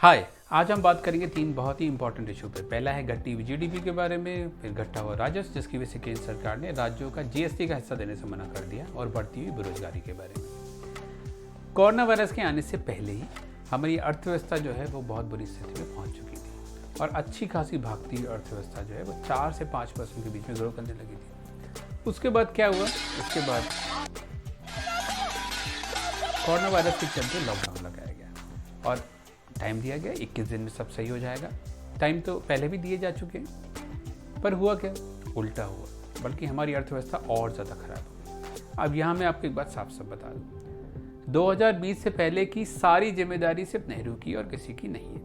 हाय, आज हम बात करेंगे तीन बहुत ही इंपॉर्टेंट इशू पे। पहला है घटी हुई जीडीपी के बारे में, फिर घटा हुआ राजस्व जिसकी वजह से केंद्र सरकार ने राज्यों का जीएसटी का हिस्सा देने से मना कर दिया, और बढ़ती हुई बेरोजगारी के बारे में। कोरोना वायरस के आने से पहले ही हमारी अर्थव्यवस्था जो है वो बहुत बुरी स्थिति में पहुंच चुकी थी, और अच्छी खासी भागती हुई अर्थव्यवस्था जो है वो 4 से 5% के बीच में ग्रो करने लगी थी। उसके बाद क्या हुआ? उसके बाद कोरोना वायरस के चलते लॉकडाउन लगाया गया और टाइम दिया गया 21 दिन में सब सही हो जाएगा। टाइम तो पहले भी दिए जा चुके हैं, पर हुआ क्या? उल्टा हुआ, बल्कि हमारी अर्थव्यवस्था और ज़्यादा खराब हो गई। अब यहाँ मैं आपको एक बात साफ साफ बता दूँ, 2020 से पहले की सारी जिम्मेदारी सिर्फ नेहरू की और किसी की नहीं है,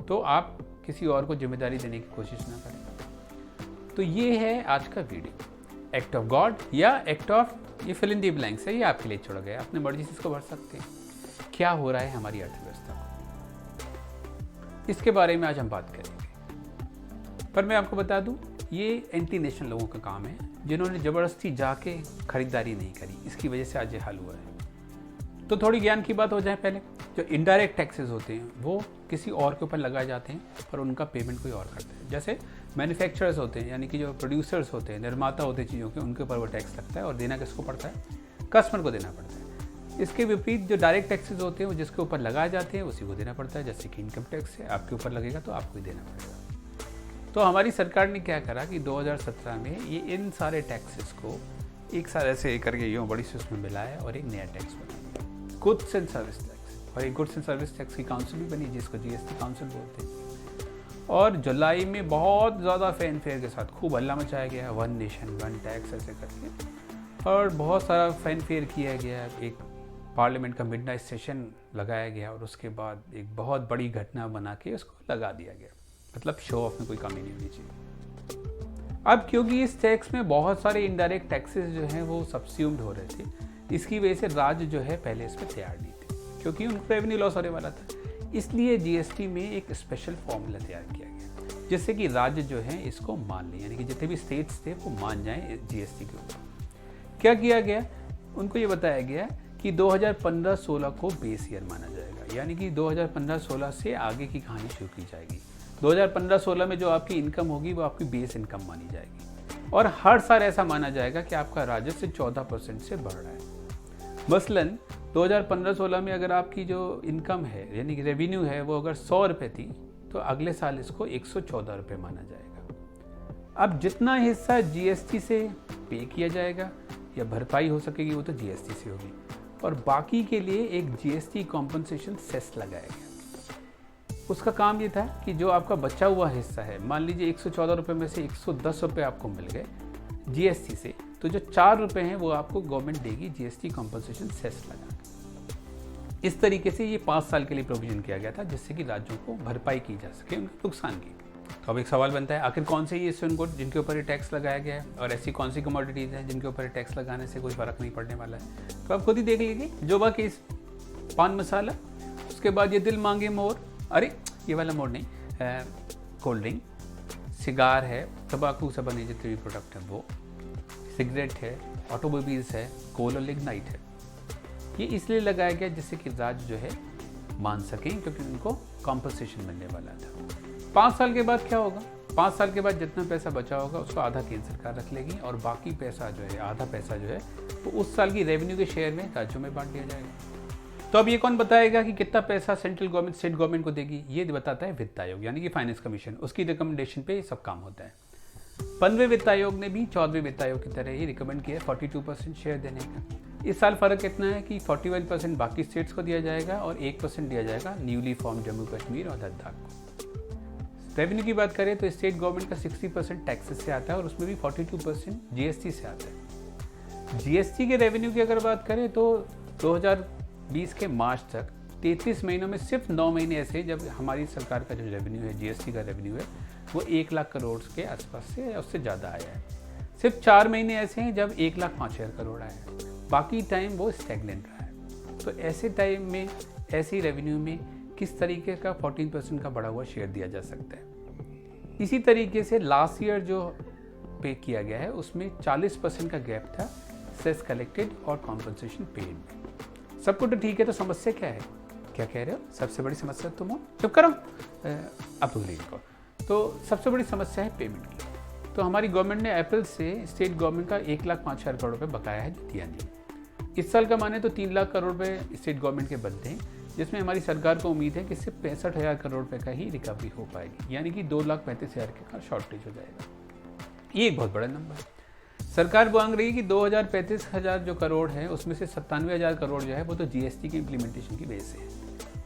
तो आप किसी और को जिम्मेदारी देने की कोशिश ना करें। तो ये है आज का वीडियो, एक्ट ऑफ गॉड या एक्ट ऑफ, ये फिल इन दी ब्लैंक्स है, ये आपके लिए छोड़ा गया, अपने मर्जी से इसको भर सकते हैं। क्या हो रहा है हमारी अर्थव्यवस्था को, इसके बारे में आज हम बात करेंगे। पर मैं आपको बता दूं, ये एंटी नेशनल लोगों का काम है, जिन्होंने ज़बरदस्ती जाके खरीदारी नहीं करी, इसकी वजह से आज ये हाल हुआ है। तो थोड़ी ज्ञान की बात हो जाए पहले। जो इनडायरेक्ट टैक्सेस होते हैं वो किसी और के ऊपर लगाए जाते हैं, पर उनका पेमेंट कोई और करता है। जैसे मैन्युफैक्चरर्स होते हैं, यानी कि जो प्रोड्यूसर्स होते हैं, निर्माता होते हैं चीज़ों के, उनके ऊपर वो टैक्स लगता है, और देना किसको पड़ता है? कस्टमर को देना पड़ता है। इसके विपरीत जो डायरेक्ट टैक्सेस होते हैं वो जिसके ऊपर लगाए जाते हैं उसी को देना पड़ता है। जैसे कि इनकम टैक्स है, आपके ऊपर लगेगा तो आपको ही देना पड़ेगा। तो हमारी सरकार ने क्या करा कि 2017 में ये इन सारे टैक्सेस को एक साल ऐसे करके यूँ बड़ी से उसमें मिलाया और एक नया टैक्स बना दिया, गुड्स एंड सर्विस टैक्स। और एक गुड्स एंड सर्विस टैक्स की काउंसिल भी बनी, जिसको जीएसटी काउंसिल बोलते हैं। और जुलाई में बहुत ज़्यादा फैन फेयर के साथ खूब हल्ला मचाया गया, वन नेशन वन टैक्स ऐसे करके, और बहुत सारा फैन फेयर किया गया। एक पार्लियामेंट का मिडनाइट सेशन लगाया गया, और उसके बाद एक बहुत बड़ी घटना बना के उसको लगा दिया गया। मतलब शो ऑफ में कोई कमी नहीं होनी चाहिए। अब क्योंकि इस टैक्स में बहुत सारे इनडायरेक्ट टैक्सेस जो हैं वो सब्स्यूम्ड हो रहे थे, इसकी वजह से राज्य जो है पहले इस पर तैयार नहीं थे, क्योंकि उनको रेवेन्यू लॉस होने वाला था। इसलिए जीएसटी में एक स्पेशल फॉर्मूला तैयार किया गया, जिससे कि राज्य जो है इसको मान लें, यानी कि जितने भी स्टेट्स थे वो मान जाएं जीएसटी के ऊपर। क्या किया गया? उनको ये बताया गया कि 2015-16 को बेस ईयर माना जाएगा, यानी कि 2015-16 से आगे की कहानी शुरू की जाएगी। 2015-16 में जो आपकी इनकम होगी वो आपकी बेस इनकम मानी जाएगी, और हर साल ऐसा माना जाएगा कि आपका राजस्व 14% से बढ़ रहा है। मसलन 2015-16 में अगर आपकी जो इनकम है, यानी कि रेवेन्यू है, वो अगर 100 रुपये थी, तो अगले साल इसको 114 रुपये माना जाएगा। अब जितना हिस्सा जीएसटी से पे किया जाएगा या भरपाई हो सकेगी वो तो जीएसटी से होगी, और बाकी के लिए एक जीएसटी कॉम्पनसेशन सेस लगाया गया। उसका काम ये था कि जो आपका बचा हुआ हिस्सा है, मान लीजिए 114 रुपये में से 110 रुपये आपको मिल गए जीएसटी से, तो जो 4 रुपये हैं वो आपको गवर्नमेंट देगी जीएसटी कॉम्पनसेशन सेस लगा के। इस तरीके से ये 5 साल के लिए प्रोविजन किया गया था, जिससे कि राज्यों को भरपाई की जा सके उनके नुकसान की। तो अब एक सवाल बनता है, आखिर कौन से ये गुड जिनके ऊपर ये टैक्स लगाया गया है, और ऐसी कौन सी कमोडिटीज़ हैं जिनके ऊपर टैक्स लगाने से कोई फ़र्क नहीं पड़ने वाला है? तो आप खुद ही देख लीजिए। जो बाकी पान मसाला, उसके बाद ये दिल मांगे मोर, अरे ये वाला मोर नहीं, कोल्ड ड्रिंक, सिगार है, तंबाकू से बने जितने भी प्रोडक्ट हैं वो, सिगरेट है, ऑटोमोबाइल्स है, कोल और लिग्नाइट है। ये इसलिए लगाया गया जिससे कि राज्य जो है मान सकें, क्योंकि उनको कॉम्पनसेशन मिलने वाला था। 5 साल के बाद क्या होगा? 5 साल के बाद जितना पैसा बचा होगा उसको आधा केंद्र सरकार रख लेगी, और बाकी पैसा जो है, आधा पैसा जो है वो उस साल की रेवेन्यू के शेयर में राज्यों में बांट दिया जाएगा। तो अब ये कौन बताएगा कि कितना पैसा सेंट्रल गवर्नमेंट स्टेट गवर्नमेंट को देगी? ये बताता है वित्त आयोग, यानी कि फाइनेंस कमीशन। उसकी रिकमेंडेशन पे ये सब काम होता है। 15वें वित्त आयोग ने भी 14वें वित्त आयोग की तरह ही रिकमेंड किया 42% शेयर देने का। इस साल फ़र्क कितना है कि 41% बाकी स्टेट्स को दिया जाएगा, और 1% दिया जाएगा न्यूली फॉर्म जम्मू कश्मीर और लद्दाख को। रेवेन्यू की बात करें तो स्टेट गवर्नमेंट का 60% टैक्सेस से आता है, और उसमें भी 42% जीएसटी से आता है। जीएसटी के रेवेन्यू की अगर बात करें तो 2020 के मार्च तक 33 महीनों में सिर्फ 9 महीने ऐसे हैं जब हमारी सरकार का जो रेवेन्यू है, जीएसटी का रेवेन्यू है, वो 1 लाख करोड़ के आसपास से या उससे ज़्यादा आया है। सिर्फ 4 महीने ऐसे हैं जब 1,05,000 करोड़ आया है, बाकी टाइम वो स्टैग्नेंट रहा है। तो ऐसे टाइम में, ऐसी रेवेन्यू में किस तरीके का 14% का बढ़ा हुआ शेयर दिया जा सकता है? इसी तरीके से लास्ट ईयर जो पे किया गया है उसमें 40% का गैप था सेस कलेक्टेड और कॉम्पनसेशन पेड। सब कुछ तो ठीक है, तो समस्या क्या है? क्या कह रहे हो? सबसे बड़ी समस्या तुम हो? चुप करो। अब को तो सबसे बड़ी समस्या है पेमेंट की। तो हमारी गवर्नमेंट ने अप्रैल से स्टेट गवर्नमेंट का 1,05,000 करोड़ रुपये बकाया है, जो दिया नहीं। इस साल का माने तो 3 लाख करोड़ रुपये स्टेट गवर्नमेंट के बनते हैं, जिसमें हमारी सरकार को उम्मीद है कि सिर्फ 65,000 करोड़ रुपये का ही रिकवरी हो पाएगी, यानी कि 2,35,000 का शॉर्टेज हो जाएगा। ये एक बहुत बड़ा नंबर है। सरकार मांग रही है कि 2,35,000 जो करोड़ है उसमें से 97,000 करोड़ जो है वो तो जीएसटी की इम्प्लीमेंटेशन की वजह से है,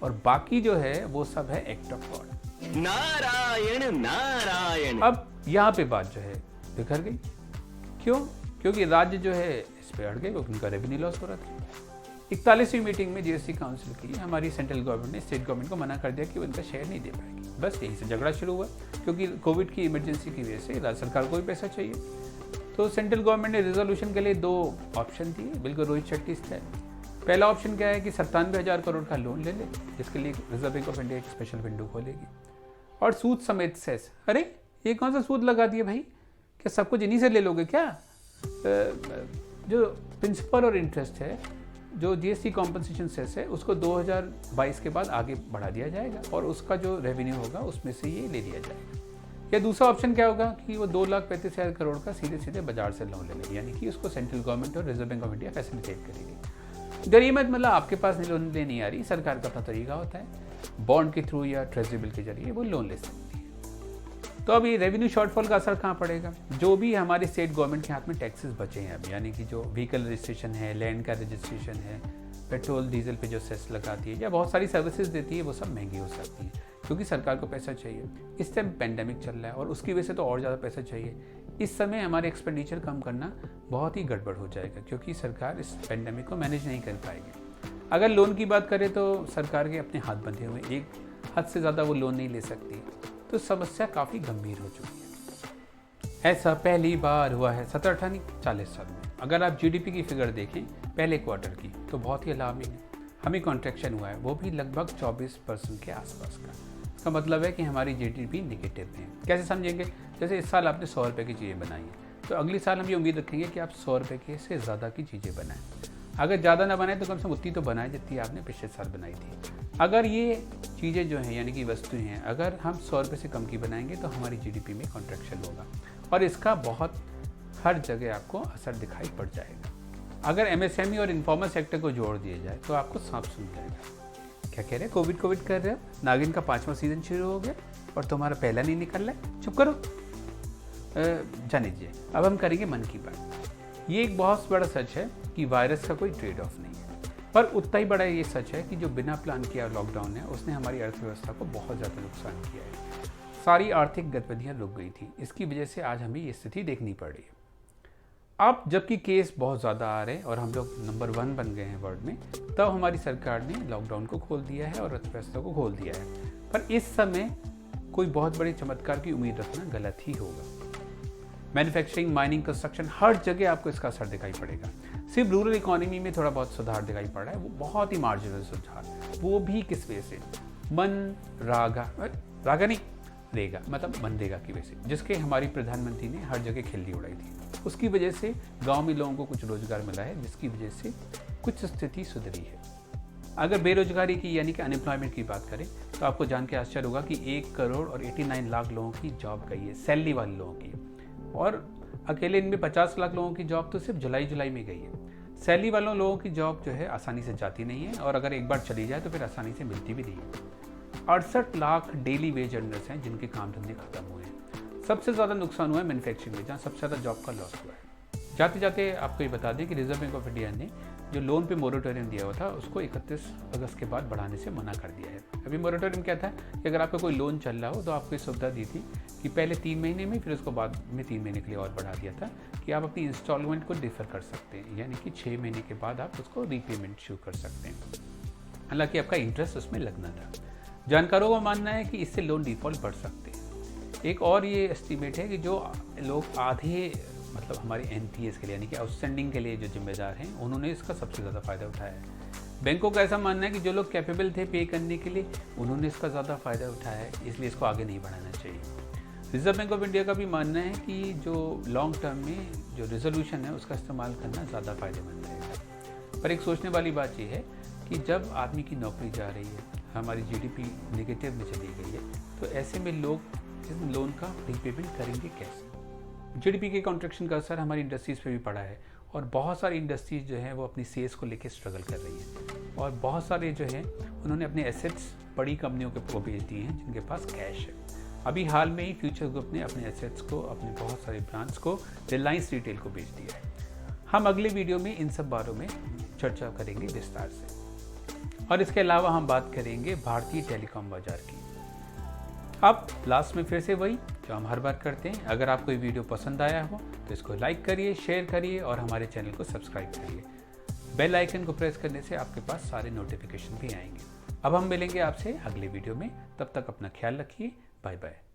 और बाकी जो है वो सब है act of God. Narayan Narayan. अब यहाँ पे बात जो है बिखर गई। क्यों? क्योंकि राज्य जो है इस पे अड़ गए, उनका रेवेन्यू लॉस हो रहा था। 41वीं मीटिंग में जीएसटी काउंसिल की हमारी सेंट्रल गवर्नमेंट ने स्टेट गवर्नमेंट को मना कर दिया कि वो इनका शेयर नहीं दे पाएगी। बस यहीं से झगड़ा शुरू हुआ, क्योंकि कोविड की इमरजेंसी की वजह से राज्य सरकार को भी पैसा चाहिए। तो सेंट्रल गवर्नमेंट ने रिजोल्यूशन के लिए 2 ऑप्शन दिए, बिल्कुल रोहित शेट्टी स्टाइल। पहला ऑप्शन क्या है कि 97,000 करोड़ का लोन ले ले, जिसके लिए रिजर्व बैंक ऑफ इंडिया एक स्पेशल विंडो खोलेगी, और सूद समेत सेस। अरे ये कौन सा सूद लगा दिया भाई? क्या सब कुछ इन्हीं से ले लोगे क्या? जो प्रिंसिपल और इंटरेस्ट है, जो जीएसटी कॉम्पनसेशन सेस है, उसको 2022 के बाद आगे बढ़ा दिया जाएगा, और उसका जो रेवेन्यू होगा उसमें से ये ले लिया जाएगा। या दूसरा ऑप्शन क्या होगा कि वो 2,35,000 करोड़ का सीधे सीधे बाजार से लोन ले लेंगे, यानी कि उसको सेंट्रल गवर्नमेंट और reserve bank of India facilitate करेगी। गरीमत मतलब आपके पास नहीं लोन लेनी आ रही, सरकार का अपना तरीका होता है, बॉन्ड के थ्रू या ट्रेजरी बिल के जरिए वो लोन ले सकती है। तो अभी रेवेन्यू शॉर्टफॉल का असर कहाँ पड़ेगा? जो भी हमारे स्टेट गवर्नमेंट के हाथ में टैक्सेस बचे हैं अब, यानी कि जो व्हीकल रजिस्ट्रेशन है, लैंड का रजिस्ट्रेशन है, पेट्रोल डीजल पे जो सेस लगाती है या बहुत सारी सर्विसेज देती है, वो सब महंगी हो सकती है, क्योंकि सरकार को पैसा चाहिए। इस टाइम पेंडेमिक चल रहा है और उसकी वजह से तो और ज़्यादा पैसा चाहिए। इस समय हमारे एक्सपेंडिचर कम करना बहुत ही गड़बड़ हो जाएगा, क्योंकि सरकार इस पेंडेमिक को मैनेज नहीं कर पाएगी। अगर लोन की बात करें तो सरकार के अपने हाथ बंधे हुए, एक हद से ज़्यादा वो लोन नहीं ले सकती, तो समस्या काफ़ी गंभीर हो चुकी है। ऐसा पहली बार हुआ है 17-18 नहीं 40 साल में। अगर आप जीडीपी की फिगर देखें पहले क्वार्टर की, तो बहुत ही अलार्मिंग है। हमें कॉन्ट्रैक्शन हुआ है, वो भी लगभग 24% के आसपास का। इसका मतलब है कि हमारी जीडीपी निगेटिव में है। कैसे समझेंगे? जैसे इस साल आपने 100 रुपये की चीज़ें बनाई हैं, तो अगली साल हम ये उम्मीद रखेंगे कि आप 100 रुपये के से ज़्यादा की चीज़ें बनाएं। अगर ज़्यादा ना बनाए तो कम से कम उतनी तो बनाए जितनी आपने पिछले साल बनाई थी। अगर ये चीज़ें जो हैं, यानी कि वस्तुएं हैं, अगर हम 100 रुपये से कम की बनाएंगे तो हमारी जीडीपी में कॉन्ट्रैक्शन होगा, और इसका बहुत हर जगह आपको असर दिखाई पड़ जाएगा। अगर एमएसएमई और इन्फॉर्मल सेक्टर को जोड़ दिया जाए तो आपको सांप सुन जाएगा। क्या कह रहे हैं? कोविड कर रहे हो? नागिन का 5वां सीजन शुरू हो गया और तुम्हारा पहला नहीं निकल रहा है। चुप करो। जाने दीजिए, अब हम करेंगे मन की बात। ये एक बहुत बड़ा सच है कि वायरस का कोई ट्रेड ऑफ नहीं है, पर उतना ही बड़ा ये सच है कि जो बिना प्लान किया लॉकडाउन है उसने हमारी अर्थव्यवस्था को बहुत ज़्यादा नुकसान किया है। सारी आर्थिक गतिविधियाँ रुक गई थी, इसकी वजह से आज हमें ये स्थिति देखनी पड़ रही है। अब जबकि केस बहुत ज़्यादा आ रहे हैं और हम लोग नंबर 1 बन गए हैं वर्ल्ड में, तब हमारी सरकार ने लॉकडाउन को खोल दिया है और अर्थव्यवस्था को खोल दिया है। पर इस समय कोई बहुत बड़े चमत्कार की उम्मीद रखना गलत ही होगा। मैन्युफैक्चरिंग, माइनिंग, कंस्ट्रक्शन, हर जगह आपको इसका असर दिखाई पड़ेगा। सिर्फ रूरल इकोनॉमी में थोड़ा बहुत सुधार दिखाई पड़ रहा है, वो बहुत ही मार्जिनल सुधार। वो भी किस वजह से? रागा नहीं, रेगा मतलब मनरेगा की वजह से, जिसके हमारी प्रधानमंत्री ने हर जगह खिल्ली उड़ाई थी। उसकी वजह से गांव में लोगों को कुछ रोजगार मिला है, जिसकी वजह से कुछ स्थिति सुधरी है। अगर बेरोजगारी की यानी कि अनएम्प्लॉयमेंट की बात करें तो आपको जान के आश्चर्य होगा कि 1 करोड़ और 89 लाख लोगों की जॉब गई है, सैलरी वाले लोगों की, और अकेले इनमें 50 लाख लोगों की जॉब तो सिर्फ जुलाई में गई है। सैलरी वालों लोगों की जॉब जो है आसानी से जाती नहीं है, और अगर एक बार चली जाए तो फिर आसानी से मिलती भी नहीं है। 68 लाख डेली वेज अर्नर्स हैं जिनके काम धंधे खत्म हुए हैं। सबसे ज़्यादा नुकसान हुआ है मैन्युफैक्चरिंग में, जहाँ सबसे ज़्यादा जॉब का लॉस हुआ है। जाते जाते आपको ये बता दें कि रिजर्व बैंक ऑफ इंडिया ने जो लोन पे मोरेटोरियम दिया हुआ था उसको 31 अगस्त के बाद बढ़ाने से मना कर दिया है। अभी मोरेटोरियम क्या था कि अगर आपका कोई लोन चल रहा हो तो आपको ये सुविधा दी थी कि पहले 3 महीने में, फिर उसको बाद में 3 महीने के लिए और बढ़ा दिया था कि आप अपनी इंस्टॉलमेंट को डिफर कर सकते हैं, यानी कि 6 महीने के बाद आप उसको रीपेमेंट शुरू कर सकते हैं। हालांकि आपका इंटरेस्ट उसमें लगना था। जानकारों का मानना है कि इससे लोन डिफॉल्ट बढ़ सकते हैं। एक और ये एस्टीमेट है कि जो लोग आधे मतलब हमारे एनपीएस के लिए यानी कि आउटस्टैंडिंग के लिए जो जिम्मेदार हैं, उन्होंने इसका सबसे ज़्यादा फ़ायदा उठाया है। बैंकों का ऐसा मानना है कि जो लोग कैपेबल थे पे करने के लिए, उन्होंने इसका ज़्यादा फ़ायदा उठाया है, इसलिए इसको आगे नहीं बढ़ाना चाहिए। रिजर्व बैंक ऑफ इंडिया का भी मानना है कि जो लॉन्ग टर्म में जो रिजोल्यूशन है उसका इस्तेमाल करना ज़्यादा फ़ायदेमंद रहेगा। पर एक सोचने वाली बात यह है कि जब आदमी की नौकरी जा रही है, हमारी जीडीपी नेगेटिव में चली गई है, तो ऐसे में लोग इस लोन का रीपेमेंट करेंगे कैसे? जीडीपी के कॉन्ट्रैक्शन का असर हमारी इंडस्ट्रीज़ पे भी पड़ा है और बहुत सारी इंडस्ट्रीज जो हैं वो अपनी सेल्स को लेकर स्ट्रगल कर रही हैं और बहुत सारे जो हैं उन्होंने अपने एसेट्स बड़ी कंपनियों को बेच दिए हैं जिनके पास कैश है। अभी हाल में ही फ्यूचर ग्रुप ने अपने एसेट्स को, अपने बहुत सारे ब्रांड्स को रिलायंस रिटेल को बेच दिया है। हम अगले वीडियो में इन सब बारों में चर्चा करेंगे विस्तार से और इसके अलावा हम बात करेंगे भारतीय टेलीकॉम बाजार की। अब लास्ट में फिर से वही जो हम हर बार करते हैं, अगर आपको ये वीडियो पसंद आया हो तो इसको लाइक करिए, शेयर करिए और हमारे चैनल को सब्सक्राइब करिए। बेल आइकन को प्रेस करने से आपके पास सारे नोटिफिकेशन भी आएंगे। अब हम मिलेंगे आपसे अगले वीडियो में, तब तक अपना ख्याल रखिए। Bye bye.